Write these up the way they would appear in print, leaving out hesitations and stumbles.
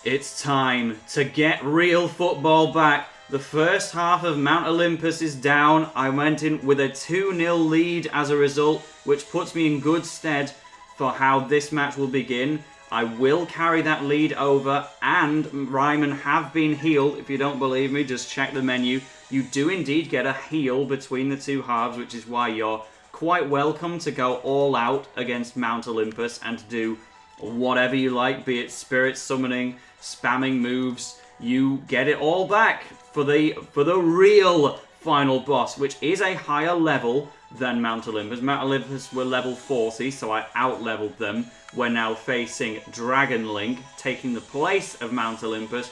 It's time to get real football back. The first half of Mt Olympus is down. I went in with a 2-0 lead as a result, which puts me in good stead for how this match will begin. I will carry that lead over, and Ryman have been healed. If you don't believe me, just check the menu. You do indeed get a heal between the two halves, which is why you're quite welcome to go all out against Mt Olympus and to do whatever you like, be it spirit summoning, spamming moves. You get it all back for the real final boss, which is a higher level than Mt Olympus. Mt Olympus were level 40, so I out-leveled them. We're now facing Dragon Link, taking the place of Mt Olympus,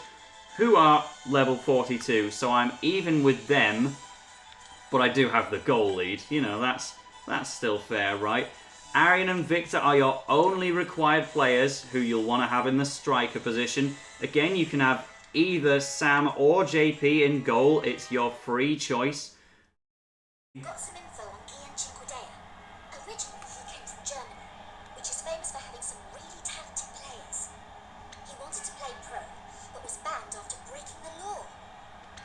who are level 42, so I'm even with them, but I do have the goal lead. You know, that's still fair, right? Arion and Victor are your only required players who you'll want to have in the striker position. Again, you can have either Sam or JP in goal. It's your free choice. Got some info on Gyan Cinquedea. Originally, he came from Germany, which is famous for having some really talented players. He wanted to play pro, but was banned after breaking the law.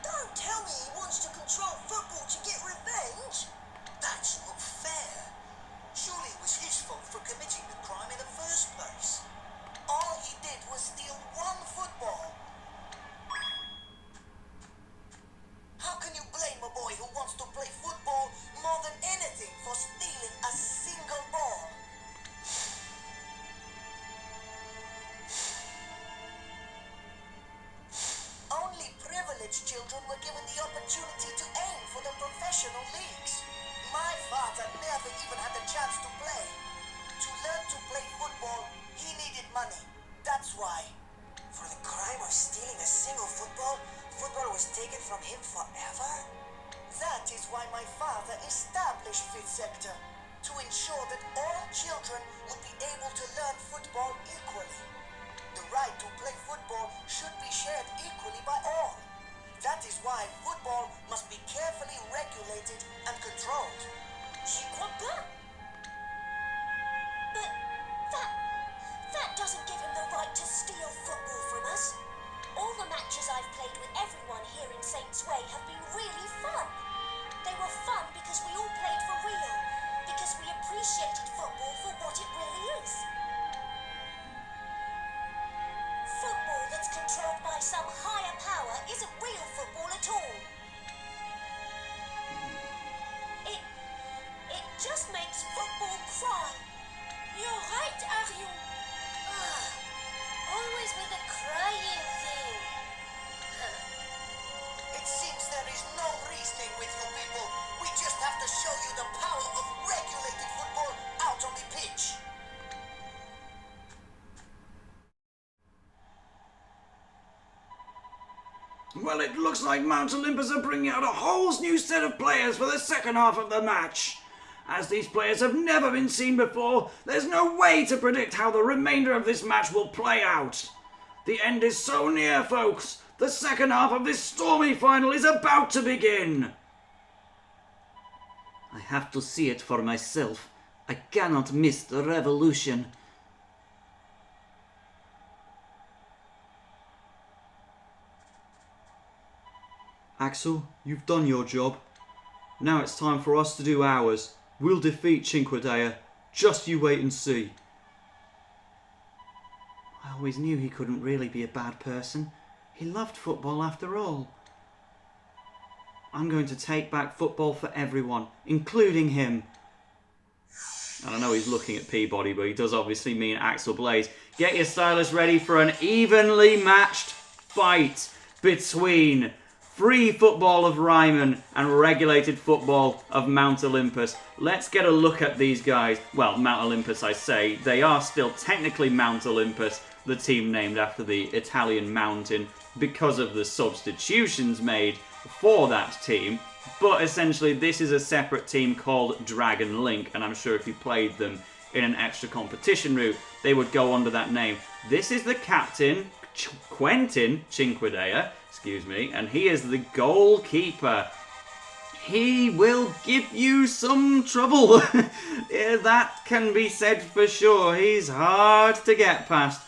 Don't tell me he wants to control football to get revenge. That's not fair. Surely it was his fault for committing the crime in the first place. All he did was steal one football. How can you blame a boy who wants to play football more than anything for stealing a single ball? Only privileged children were given the opportunity to aim for the professional leagues. My father never even had the chance to play. To learn to play football, he needed money. That's why. For the crime of stealing a single football, football was taken from him forever? That is why my father established Fifth Sector, to ensure that all children would be able to learn football equally. The right to play football should be shared equally by all. That is why football must be carefully regulated and controlled. J'y crois pas. But that doesn't give him the right to steal football from us. All the matches I've played with everyone here in Saints Way have been really fun. They were fun because we all played for real, because we appreciated football for what it really is. Football that's controlled by some higher power isn't real football at all. It just makes football cry. You're right, Arion. Always with the crying thing. It seems there is no reasoning with you people. We just have to show you the power of regulated football out on the pitch. Well, it looks like Mt Olympus are bringing out a whole new set of players for the second half of the match. As these players have never been seen before, there's no way to predict how the remainder of this match will play out. The end is so near, folks. The second half of this stormy final is about to begin. I have to see it for myself. I cannot miss the revolution. Axel, you've done your job. Now it's time for us to do ours. We'll defeat Cinquedea. Just you wait and see. I always knew he couldn't really be a bad person. He loved football after all. I'm going to take back football for everyone, including him. And I know he's looking at Peabody, but he does obviously mean Axel Blaze. Get your stylus ready for an evenly matched fight between free football of Ryman and regulated football of Mt Olympus. Let's get a look at these guys. Well, Mt Olympus, I say. They are still technically Mt Olympus, the team named after the Italian mountain, because of the substitutions made for that team. But essentially, this is a separate team called Dragon Link, and I'm sure if you played them in an extra competition route, they would go under that name. This is the captain, Quentin Cinquedea, excuse me, and he is the goalkeeper. He will give you some trouble. Yeah, that can be said for sure. He's hard to get past.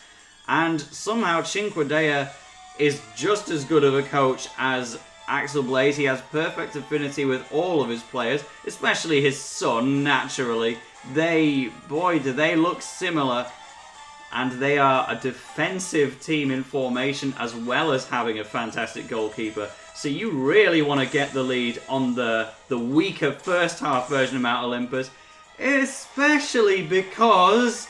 And somehow Cinquedea is just as good of a coach as Axel Blaze. He has perfect affinity with all of his players, especially his son, naturally. Boy, do they look similar. And they are a defensive team in formation as well as having a fantastic goalkeeper. So you really want to get the lead on the weaker first half version of Mt Olympus. Especially because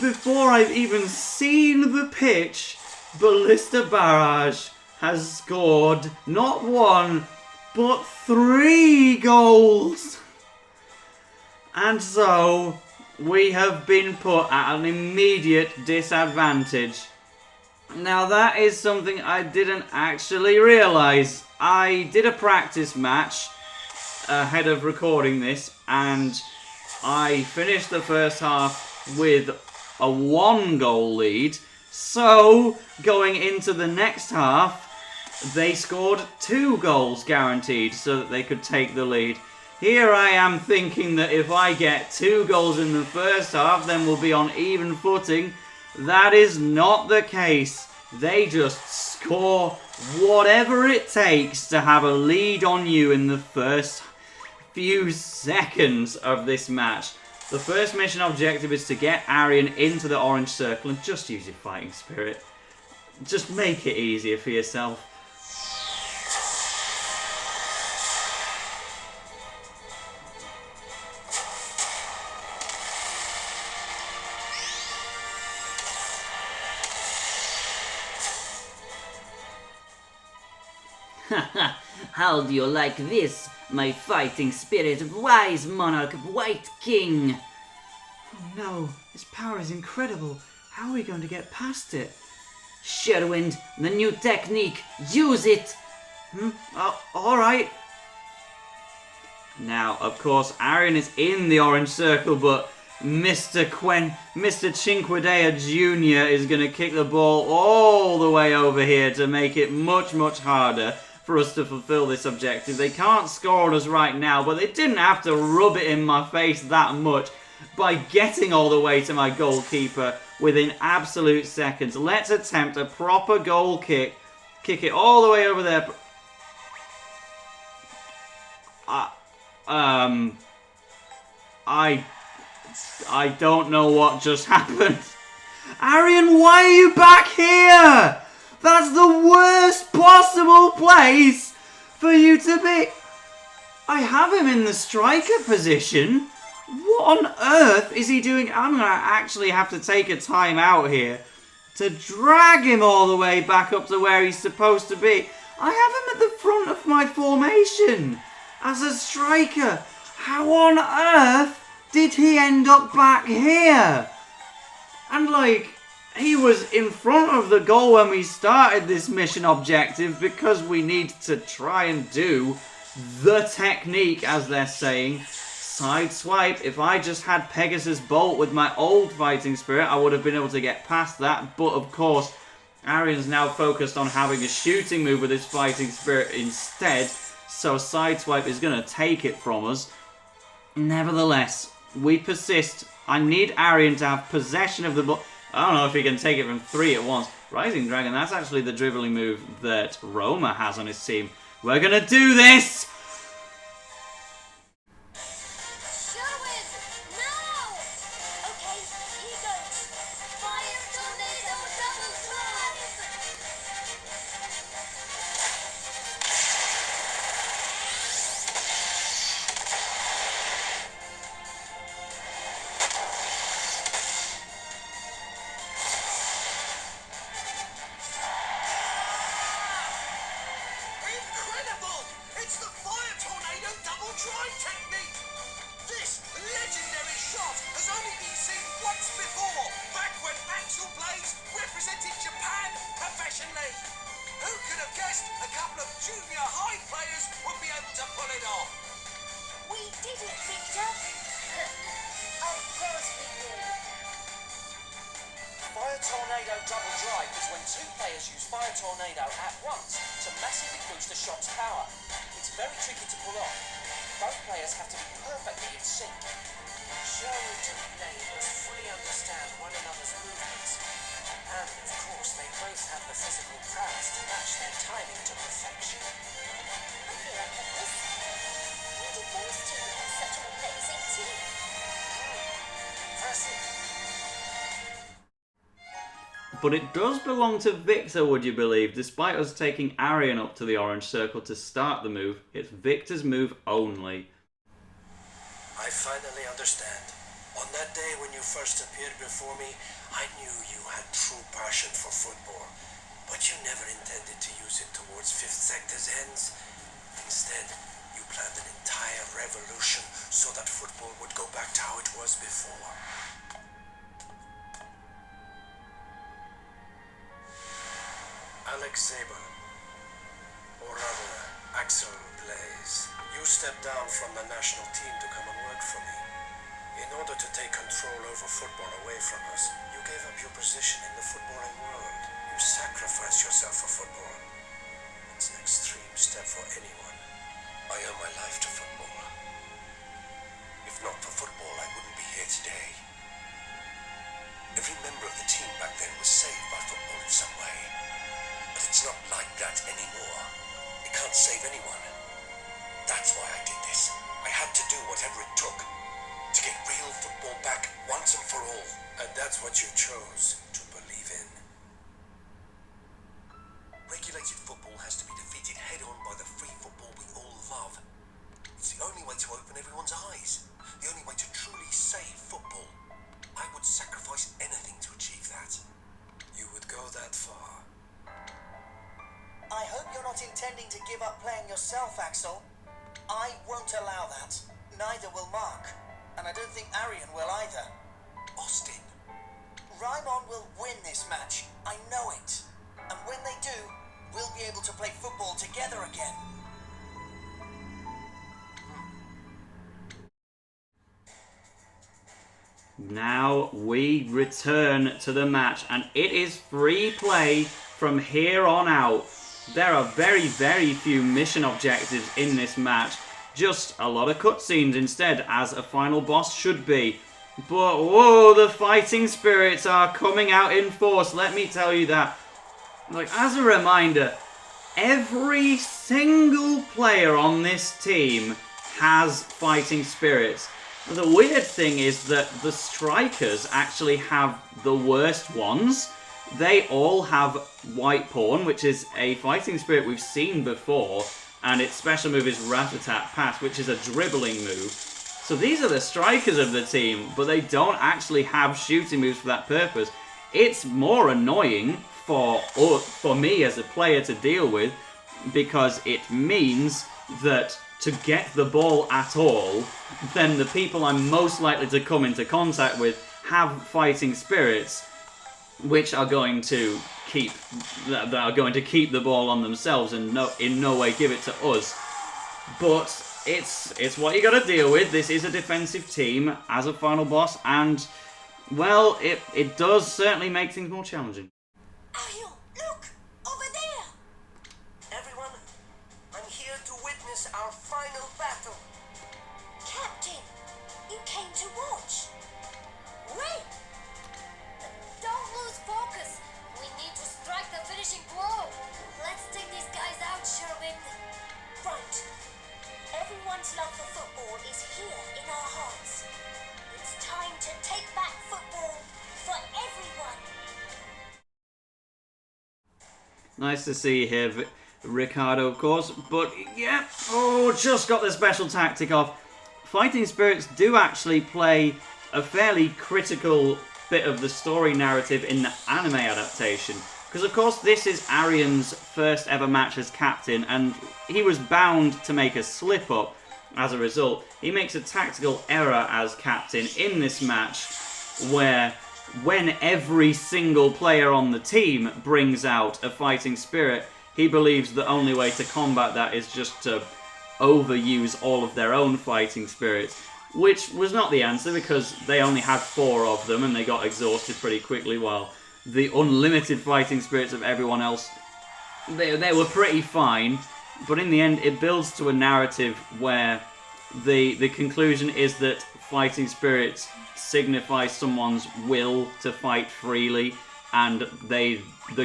before I've even seen the pitch, Ballista Barrage has scored not 1, but 3 goals. And so we have been put at an immediate disadvantage. Now that is something I didn't actually realise. I did a practice match ahead of recording this, and I finished the first half with a 1-goal lead. So going into the next half, they scored 2 goals guaranteed so that they could take the lead. Here I am thinking that if I get 2 goals in the first half, then we'll be on even footing. That is not the case. They just score whatever it takes to have a lead on you in the first few seconds of this match. The first mission objective is to get Arion into the orange circle and just use your fighting spirit. Just make it easier for yourself. How do you like this, my fighting spirit of wise monarch of White King? Oh no, his power is incredible. How are we going to get past it? Sherwind, the new technique, use it! Alright. Now, of course, Arion is in the orange circle, but Mr. Cinquedea Jr. is going to kick the ball all the way over here to make it much, much harder for us to fulfill this objective. They can't score on us right now, but they didn't have to rub it in my face that much by getting all the way to my goalkeeper within absolute seconds. Let's attempt a proper goal kick. Kick it all the way over there. I don't know what just happened. Arion, why are you back here? That's the worst possible place for you to be. I have him in the striker position. What on earth is he doing? I'm going to actually have to take a time out here to drag him all the way back up to where he's supposed to be. I have him at the front of my formation as a striker. How on earth did he end up back here? And like, he was in front of the goal when we started this mission objective because we need to try and do the technique, as they're saying. Side swipe. If I just had Pegasus Bolt with my old fighting spirit, I would have been able to get past that. But of course, Arion's now focused on having a shooting move with his fighting spirit instead. So side swipe is going to take it from us. Nevertheless, we persist. I need Arion to have possession of the ball. I don't know if he can take it from 3 at once. Rising Dragon, that's actually the dribbling move that Roma has on his team. We're going to do this! Sherwind, now! Okay, here goes. Fire tornado double drive! Incredible! It's the fire tornado double drive technique! This legendary shot has only been seen once before, back when Axel Blaze represented Japan professionally. Who could have guessed a couple of junior high players would be able to pull it off? We did it, Victor! Of course we did. Fire Tornado Double Drive is when 2 players use Fire Tornado at once to massively boost a shot's power. It's very tricky to pull off. Both players have to be perfectly in sync. Sherwind and Blaze must fully understand one another's movements. but it does belong to Victor, would you believe? Despite us taking Arion up to the orange circle to start the move, it's Victor's move only. I finally understand. On that day when you first appeared before me, I knew you had true passion for football, but you never intended to use it towards Fifth Sector's ends. Instead, you planned an entire revolution so that football would go back to how it was before. Alex Saber, or rather, Axel Blaze, you stepped down from the national team to come and work for me. In order to take control over football away from us, you gave up your position in the footballing world. You sacrificed yourself for football. It's an extreme step for anyone. I owe my life to football. If not for football, I wouldn't be here today. Every member of the team back then was saved by football in some way. But it's not like that anymore. It can't save anyone. That's why I did this. I had to do whatever it took to get real football back once and for all. And that's what you chose to believe in. Regulated football has to be defeated head-on by the free football we all love. It's the only way to open everyone's eyes. The only way to truly save football. I would sacrifice anything to achieve that. You would go that far. I hope you're not intending to give up playing yourself, Axel. I won't allow that. Neither will Mark. And I don't think Arion will either. Austin. Raimon will win this match. I know it. And when they do, we'll be able to play football together again. Now we return to the match, and it is free play from here on out. There are very, very few mission objectives in this match. Just a lot of cutscenes instead, as a final boss should be. But, whoa, the fighting spirits are coming out in force, let me tell you that. Like, as a reminder, every single player on this team has fighting spirits. The weird thing is that the strikers actually have the worst ones. They all have White Pawn, which is a fighting spirit we've seen before, and its special move is Rat-a-tat Pass, which is a dribbling move. So these are the strikers of the team, but they don't actually have shooting moves for that purpose. It's more annoying for me as a player to deal with, because it means that to get the ball at all, then the people I'm most likely to come into contact with have fighting spirits, which are going to keep the ball on themselves and in no way give it to us. But it's what you got to deal with. This is a defensive team as a final boss, and well, it does certainly make things more challenging. Arion, look! Over there! Everyone, I'm here to witness our final battle. Captain, you came to watch. Wait! Don't lose focus. We need to strike the finishing blow. Let's take these guys out, Sherwind. Right. Everyone's love for football is here in our hearts. It's time to take back football for everyone. Nice to see here, Ricardo, of course. But, yeah, just got the special tactic off. Fighting spirits do actually play a fairly critical bit of the story narrative in the anime adaptation. Because, of course, this is Arion's first ever match as captain, and he was bound to make a slip-up as a result. He makes a tactical error as captain in this match, where when every single player on the team brings out a fighting spirit, he believes the only way to combat that is just to overuse all of their own fighting spirits, which was not the answer because they only had 4 of them and they got exhausted pretty quickly, while the unlimited fighting spirits of everyone else, they were pretty fine. But in the end, it builds to a narrative where the conclusion is that fighting spirits signify someone's will to fight freely, and the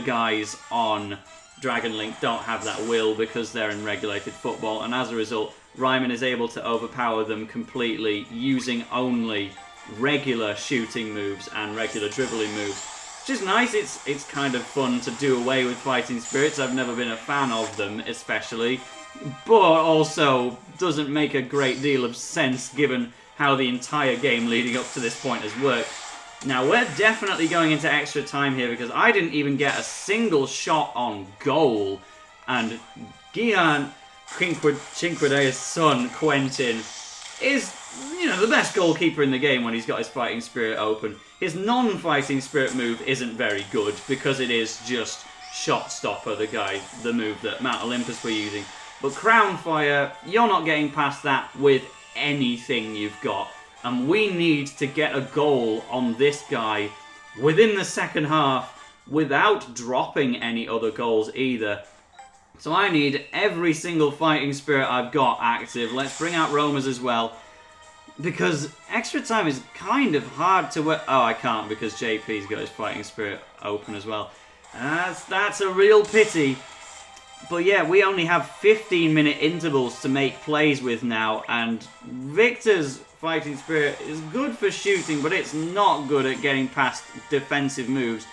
guys on Dragon Link don't have that will because they're in regulated football, and as a result, Raimon is able to overpower them completely using only regular shooting moves and regular dribbling moves which is nice. It's kind of fun to do away with fighting spirits. I've never been a fan of them, especially, but also doesn't make a great deal of sense given how the entire game leading up to this point has worked. Now, we're definitely going into extra time here because I didn't even get a single shot on goal. And Gyan Cinquedea's son, Quentin, is, you know, the best goalkeeper in the game when he's got his fighting spirit open. His non-fighting spirit move isn't very good because it is just shot stopper, the move that Mt Olympus were using. But Crown Fire, you're not getting past that with anything you've got. And we need to get a goal on this guy within the second half without dropping any other goals either. So I need every single fighting spirit I've got active. Let's bring out Romas as well. Because extra time is kind of hard to work. Oh, I can't because JP's got his fighting spirit open as well. That's a real pity. But yeah, we only have 15-minute intervals to make plays with now. And Victor's fighting spirit is good for shooting, but it's not good at getting past defensive moves.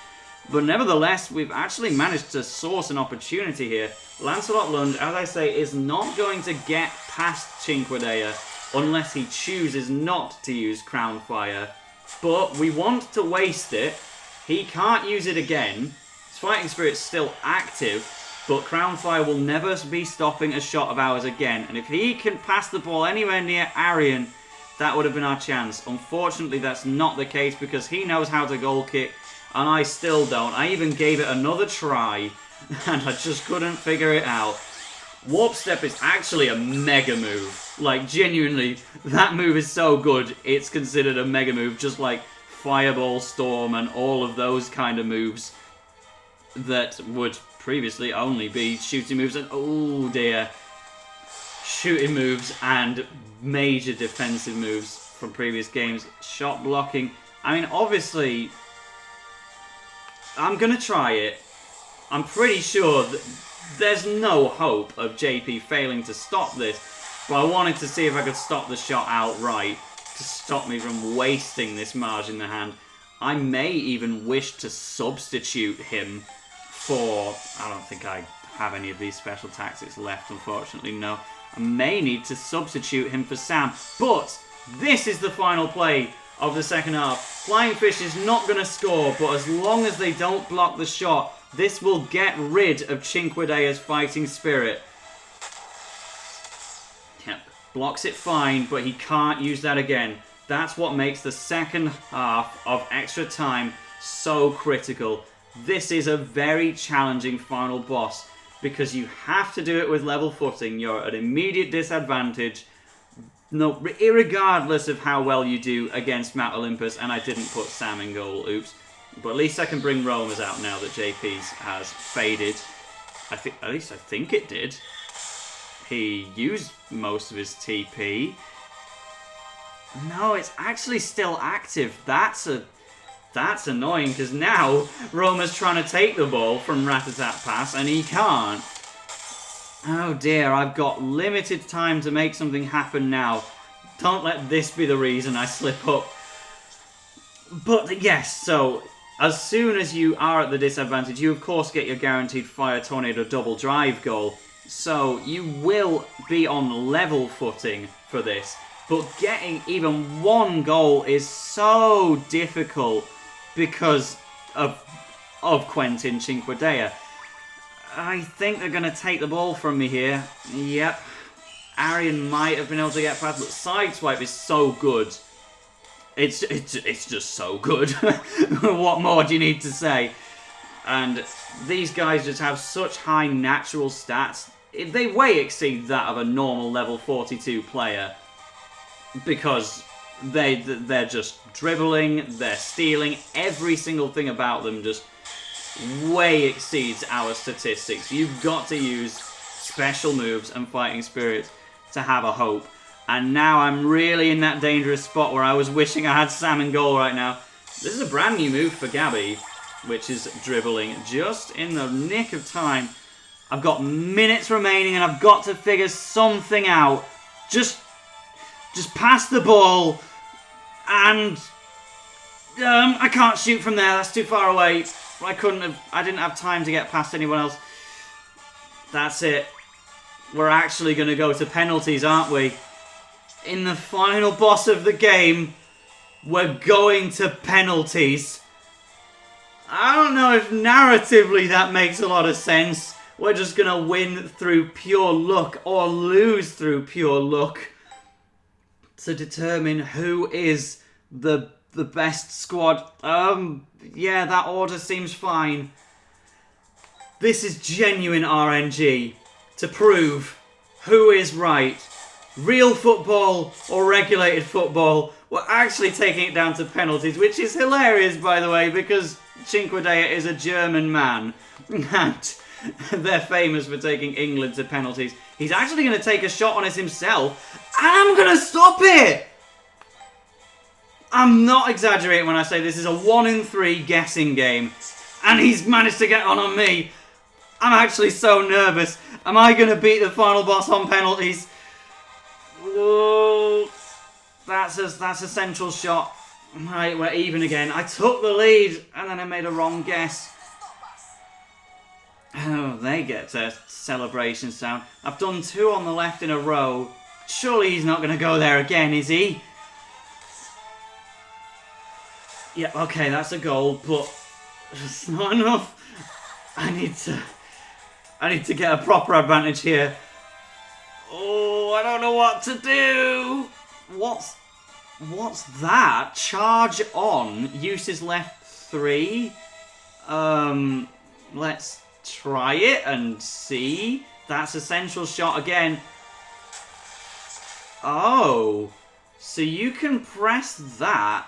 But nevertheless, we've actually managed to source an opportunity here. Lancelot Lund, as I say, is not going to get past Cinquedea unless he chooses not to use Crown Fire. But we want to waste it. He can't use it again. His fighting spirit's still active, but Crown Fire will never be stopping a shot of ours again. And if he can pass the ball anywhere near Arion, that would have been our chance. Unfortunately, that's not the case because he knows how to goal kick, and I still don't. I even gave it another try, and I just couldn't figure it out. Warp Step is actually a mega move. Like, genuinely, that move is so good, it's considered a mega move, just like Fireball, Storm, and all of those kind of moves that would previously only be shooting moves. And, oh dear, shooting moves and major defensive moves from previous games. Shot blocking. I mean, obviously, I'm going to try it. I'm pretty sure that there's no hope of JP failing to stop this, but I wanted to see if I could stop the shot outright to stop me from wasting this marge in the hand. I may even wish to substitute him for... I don't think I have any of these special tactics left, unfortunately, no. I may need to substitute him for Sam, but this is the final play of the second half. Flying Fish is not going to score, but as long as they don't block the shot, this will get rid of Cinquedea's fighting spirit. Yep, blocks it fine, but he can't use that again. That's what makes the second half of extra time so critical. This is a very challenging final boss because you have to do it with level footing. You're at immediate disadvantage, no, irregardless of how well you do against Mt Olympus, and I didn't put Sam in goal, oops. But at least I can bring Romas out now that JP's has faded. At least I think it did. He used most of his TP. No, it's actually still active. That's annoying because now Roma's trying to take the ball from Rat-a-tat Pass and he can't. Oh dear, I've got limited time to make something happen now. Don't let this be the reason I slip up. But yes, so as soon as you are at the disadvantage, you of course get your guaranteed Fire Tornado double drive goal. So you will be on level footing for this. But getting even one goal is so difficult because of Quentin Cinquedea. I think they're going to take the ball from me here. Yep. Arion might have been able to get past, but Sideswipe is so good. It's just so good. What more do you need to say? And these guys just have such high natural stats. They way exceed that of a normal level 42 player. Because they're just dribbling, they're stealing, every single thing about them just way exceeds our statistics. You've got to use special moves and fighting spirits to have a hope. And now I'm really in that dangerous spot where I was wishing I had Sam in goal right now. This is a brand new move for Gabby, which is dribbling just in the nick of time. I've got minutes remaining and I've got to figure something out. Just pass the ball and I can't shoot from there. That's too far away. I didn't have time to get past anyone else. That's it. We're actually going to go to penalties, aren't we? In the final boss of the game, we're going to penalties. I don't know if narratively that makes a lot of sense. We're just going to win through pure luck or lose through pure luck to determine who is the best squad. Yeah, that order seems fine. This is genuine RNG to prove who is right. Real football or regulated football. We're actually taking it down to penalties, which is hilarious, by the way, because Cinquedea is a German man. And they're famous for taking England to penalties. He's actually going to take a shot on us himself. And I'm going to stop it! I'm not exaggerating when I say this is a 1 in 3 guessing game. And he's managed to get on me. I'm actually so nervous. Am I going to beat the final boss on penalties? Whoa. That's a central shot. Right, we're even again. I took the lead and then I made a wrong guess. Oh, they get a celebration sound. I've done 2 on the left in a row. Surely he's not going to go there again, is he? Yeah, okay, that's a goal, but it's not enough. I need to get a proper advantage here. Oh, I don't know what to do. What's that? Charge on. Uses left 3. Let's try it and see. That's a central shot again. Oh, so you can press that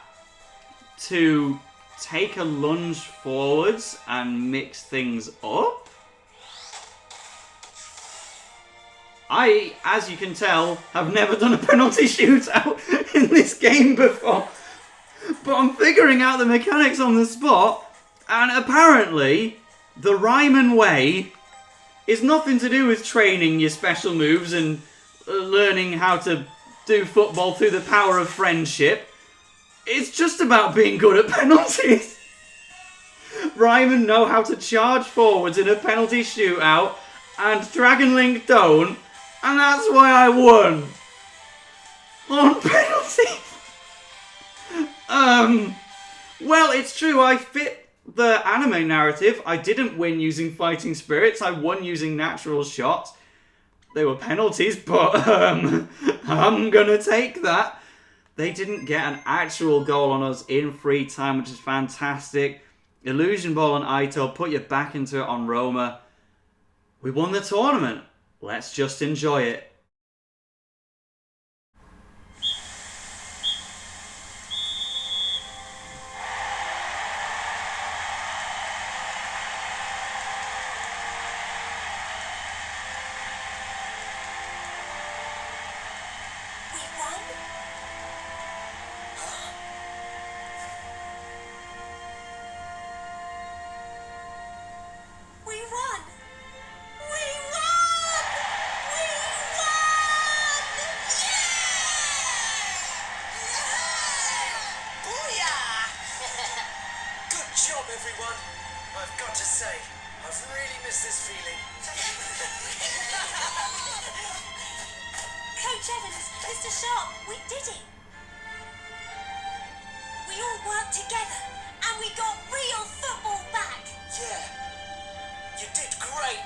to take a lunge forwards and mix things up? I, as you can tell, have never done a penalty shootout in this game before. But I'm figuring out the mechanics on the spot, and apparently the Ryman way is nothing to do with training your special moves and learning how to do football through the power of friendship. It's just about being good at penalties. Ryman know how to charge forwards in a penalty shootout, and Dragon Link don't, and that's why I won. On penalties. Well, it's true, I fit the anime narrative. I didn't win using fighting spirits, I won using natural shots. They were penalties, but I'm gonna take that. They didn't get an actual goal on us in free time, which is fantastic. Illusion Ball on Aito, put you back into it on Roma. We won the tournament. Let's just enjoy it. Everyone, I've got to say, I've really missed this feeling. Coach Evans, Mr. Sharp, we did it. We all worked together and we got real football back. Yeah, you did great.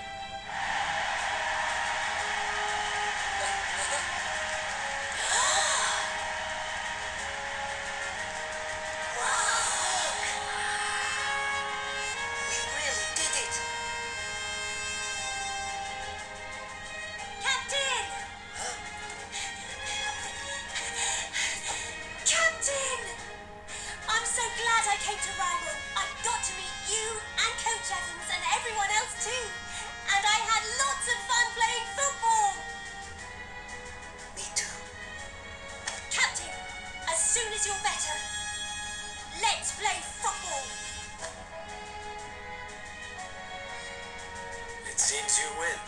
Seems you win,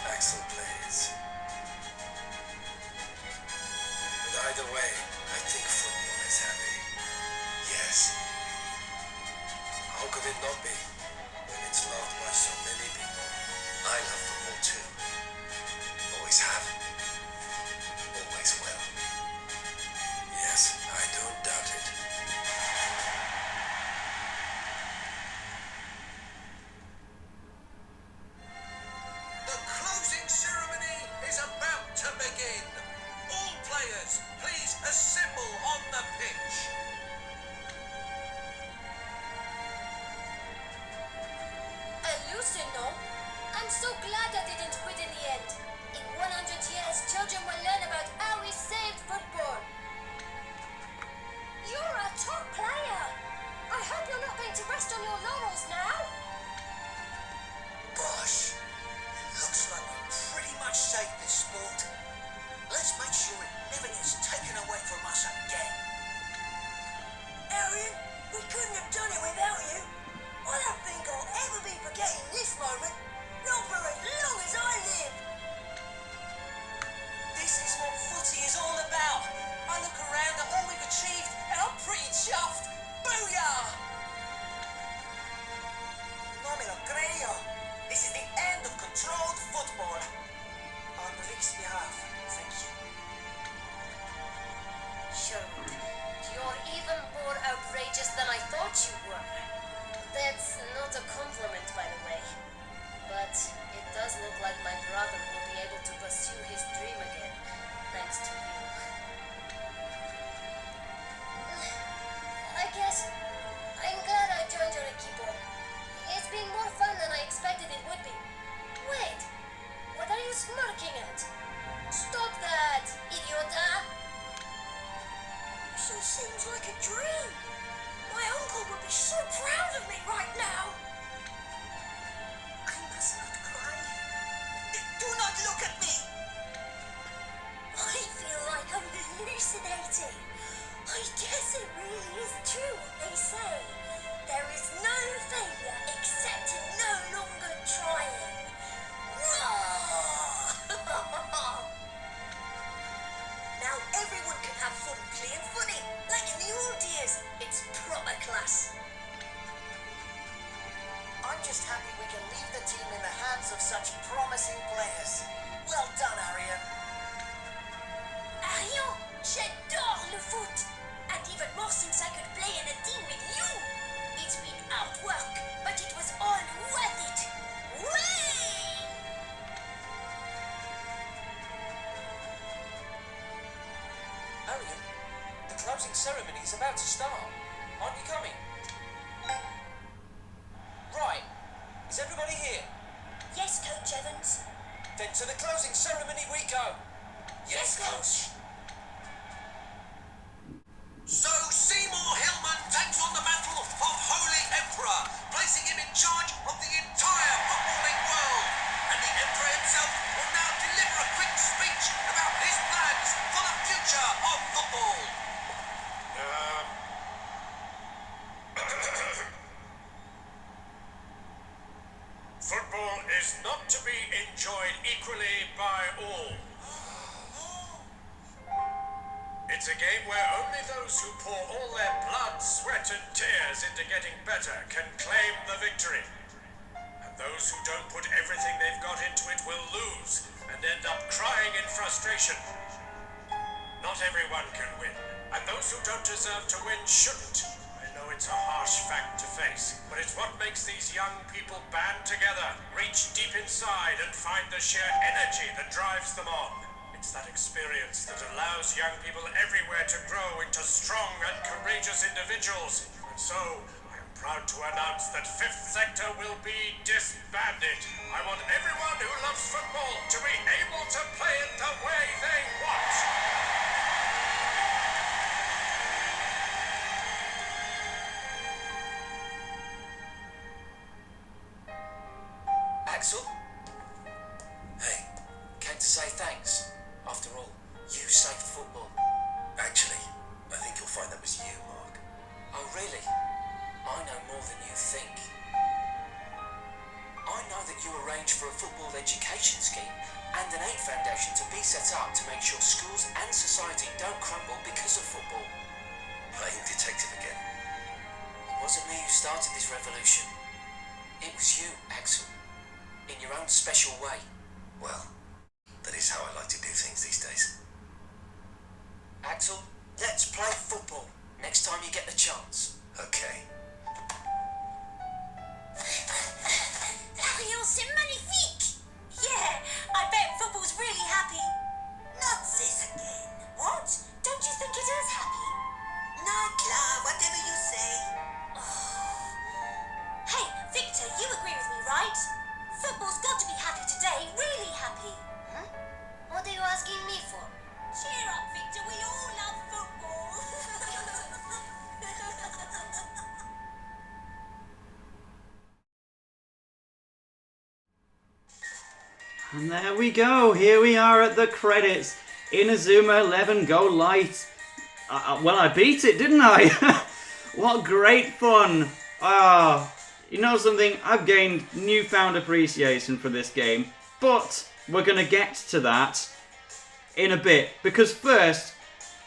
Axel Blaze. But either way, I think football is happy. Yes, it not be when it's loved by so many people? I love football too. Always have. Always will. Yes, I don't doubt it. The closing ceremony is about to begin. All players, please assemble on the pitch. Hallucino? I'm so glad I didn't quit in the end. In 100 years, children will learn about how we saved football. You're a top player. I hope you're not going to rest on your laurels now. Gosh, it looks like we pretty much saved this sport. Let's make sure it never gets taken away from us again. Arion, we couldn't have done it without you. I don't think I'll ever be forgetting this moment, not for as long as I live. This is what footy is all about. I look around at all we've achieved and I'm pretty chuffed. Booyah! No me lo creo. This is the end of controlled football. On Rick's behalf, thank you. Sherwood, you're even more outrageous than I thought you were. That's not a compliment, by the way. But it does look like my brother will be able to pursue his dream again, thanks to you. I guess I'm glad I joined your equipo. It's been more fun than I expected it would be. Wait, what are you smirking at? Stop that, idiota! This all seems like a dream. My uncle would be so proud of me right now. I must not cry. Do not look at me! I feel like I'm hallucinating. I guess it really is true what they say. There is no failure except in no longer trying. Now everyone can have fun playing footy, like in the old years. It's proper class. I'm just happy we can leave the team in the hands of such promising players. Well done, Arion. Arion, j'adore le foot. And even more since I could play in a team with you. It's been hard work, but it was all worth it. Whee! Arion, the closing ceremony is about to start. Aren't you coming? Right. Is everybody here? Yes, Coach Evans. Then to the closing ceremony we go. Yes, Coach. So Seymour Hillman takes on the mantle of Holy Emperor, placing him in charge of the entire footballing world. And the Emperor himself will now deliver a quick speech about his plans for the future of football. Football is not to be enjoyed equally by all. It's a game where only those who pour all their blood, sweat and tears into getting better can claim the victory. And those who don't put everything they've got into it will lose and end up crying in frustration. Not everyone can win, and those who don't deserve to win shouldn't. I know it's a harsh fact to face, but it's what makes these young people band together, reach deep inside and find the sheer energy that drives them on. It's that experience that allows young people everywhere to grow into strong and courageous individuals. And so, I am proud to announce that 5th Sector will be disbanded. I want everyone who loves football to be able to play it the way they want. Axel? Hey, Came to say thanks. After all, you saved football. actually, I think you'll find that was you, Mark. Oh, really? I know more than you think. I know that you arranged for a football education scheme and an aid foundation to be set up to make sure schools and society don't crumble because of football. Playing detective again. It wasn't me who started this revolution. It was you, Axel. In your own special way. Well, that is how I like to do things these days. Axel, let's play football next time you get the chance. Okay. Arion magnifique! Yeah, I bet football's really happy. Not this again. What? Don't you think it is happy? Not klar, whatever you say. Hey, Victor, you agree with me, right? Football's got to be happy today, really happy. Huh? What are you asking me for? Cheer up, Victor, we all love football. And there we go. Here we are at the credits. Inazuma 11 Go Light. Well, I beat it, didn't I? What great fun. You know something? I've gained newfound appreciation for this game. But we're going to get to that in a bit. Because first,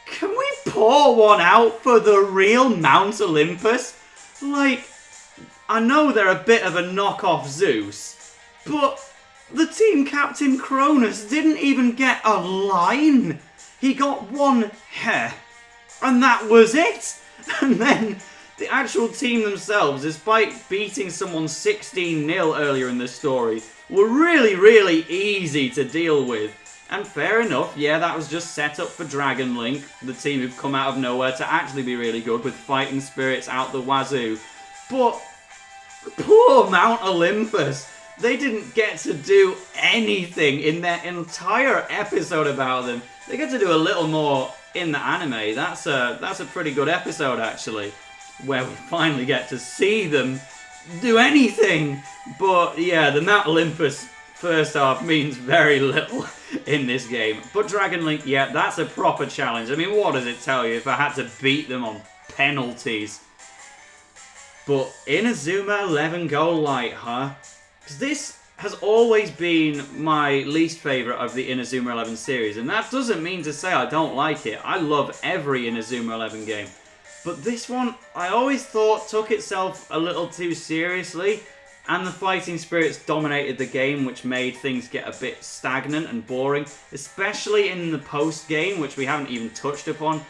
can we pour one out for the real Mt Olympus? Like, I know they're a bit of a knockoff Zeus, but the team captain Cronus didn't even get a line. He got one hair, and that was it. And then the actual team themselves, despite beating someone 16-0 earlier in the story, were really, really easy to deal with. And fair enough, yeah, that was just set up for Dragon Link, the team who've come out of nowhere to actually be really good with fighting spirits out the wazoo. But poor Mt Olympus. They didn't get to do anything in their entire episode about them. They get to do a little more in the anime. That's a pretty good episode, actually, where we finally get to see them do anything. But yeah, the Mt Olympus first half means very little in this game. But Dragon Link, yeah, that's a proper challenge. I mean, what does it tell you if I had to beat them on penalties? But Inazuma 11 Go Light, huh? Because this has always been my least favourite of the Inazuma 11 series, and that doesn't mean to say I don't like it. I love every Inazuma 11 game. But this one, I always thought took itself a little too seriously, and the fighting spirits dominated the game, which made things get a bit stagnant and boring, especially in the post-game, which we haven't even touched upon.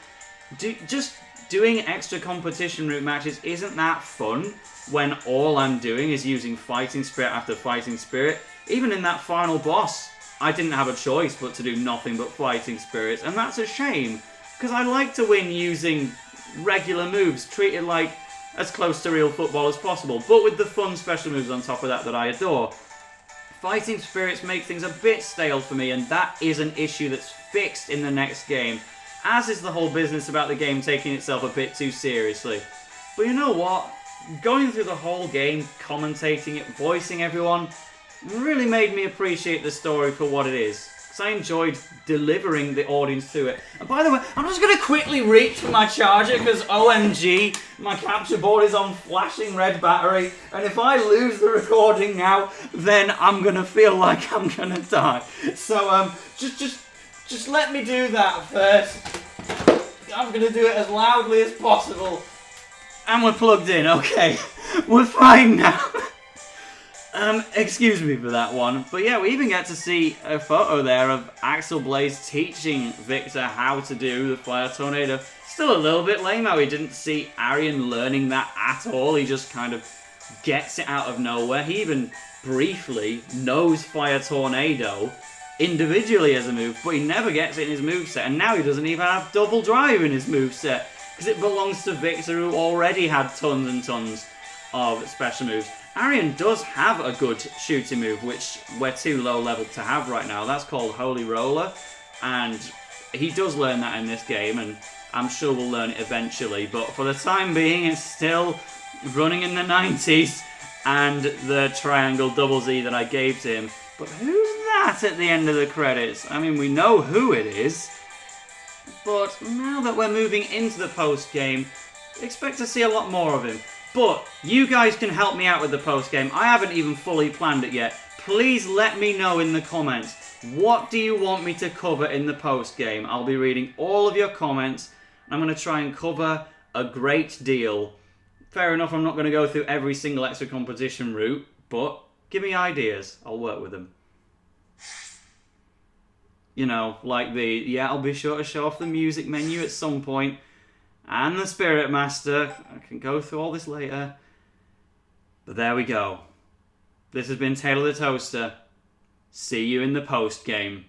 Just doing extra competition route matches isn't that fun when all I'm doing is using fighting spirit after fighting spirit. Even in that final boss, I didn't have a choice but to do nothing but fighting spirits, and that's a shame, because I like to win using regular moves, treated like as close to real football as possible, but with the fun special moves on top of that I adore. Fighting spirits make things a bit stale for me, and that is an issue that's fixed in the next game, as is the whole business about the game taking itself a bit too seriously. But you know what? Going through the whole game, commentating it, voicing everyone, really made me appreciate the story for what it is. Because I enjoyed delivering the audience through it. And by the way, I'm just going to quickly reach for my charger because OMG, my capture board is on flashing red battery. And if I lose the recording now, then I'm going to feel like I'm going to die. So just let me do that first. I'm going to do it as loudly as possible. And we're plugged in, okay. We're fine now. Excuse me for that one. But yeah, we even get to see a photo there of Axel Blaze teaching Victor how to do the Fire Tornado. Still a little bit lame how we didn't see Arion learning that at all. He just kind of gets it out of nowhere. He even briefly knows Fire Tornado individually as a move, but he never gets it in his moveset. And now he doesn't even have Double Drive in his moveset, because it belongs to Victor, who already had tons and tons of special moves. Arion does have a good shooting move, which we're too low level to have right now. That's called Holy Roller, and he does learn that in this game, and I'm sure we'll learn it eventually. But for the time being, it's still running in the 90s, and the triangle double Z that I gave to him. But who's that at the end of the credits? I mean, we know who it is. But now that we're moving into the post-game, expect to see a lot more of him. But you guys can help me out with the post-game. I haven't even fully planned it yet. Please let me know in the comments. What do you want me to cover in the post-game? I'll be reading all of your comments. I'm going to try and cover a great deal Fair enough, I'm not going to go through every single extra competition route, but give me ideas. I'll work with them. You know, like I'll be sure to show off the music menu at some point. And the Spirit Master. I can go through all this later. But there we go. This has been Tale of the Toaster. See you in the post game.